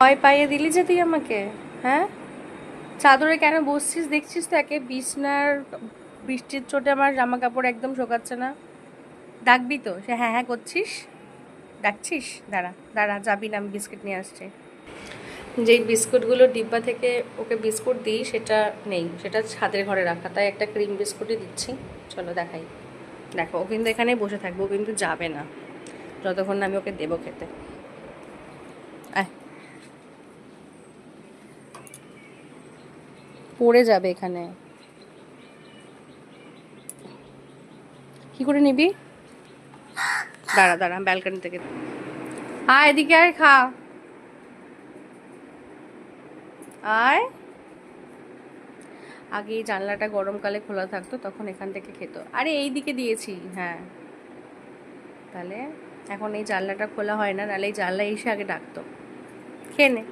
ভয় পাইয়ে দিলি যে তুই আমাকে। হ্যাঁ, চাদরে কেন বসছিস দেখছিস তো, একে বিছনার বৃষ্টির চোটে আমার জামা কাপড় একদম শোকাচ্ছে না। ডাকবি তো, সে হ্যাঁ হ্যাঁ করছিস, ডাকছিস। দাঁড়া দাঁড়া, যাবি না, আমি বিস্কিট নিয়ে আসছি। যেই বিস্কুটগুলো ডিব্বা থেকে ওকে বিস্কুট দিই সেটা নেই, সেটা ছাদের ঘরে রাখা, তাই একটা ক্রিম বিস্কুটই দিচ্ছি। চলো দেখাই। দেখো, ও কিন্তু এখানে বসে থাকবো, ও কিন্তু যাবে না যতক্ষণ না আমি ওকে দেবো খেতে। আয়, পড়ে যাবে এখানে। কি করে নিবি? দাঁড়া দাঁড়া, ব্যালকনি থেকে আয়, এদিকে আয়, খা। আয়। আগে এই জানলাটা গরমকালে খোলা থাকতো, তখন এখান থেকে খেত। আরে এই দিকে দিয়েছি, হ্যাঁ। তাহলে এখন এই জানলাটা খোলা হয় না, নাহলে এই জানলা এসে আগে ডাকতো। খেয়ে নে।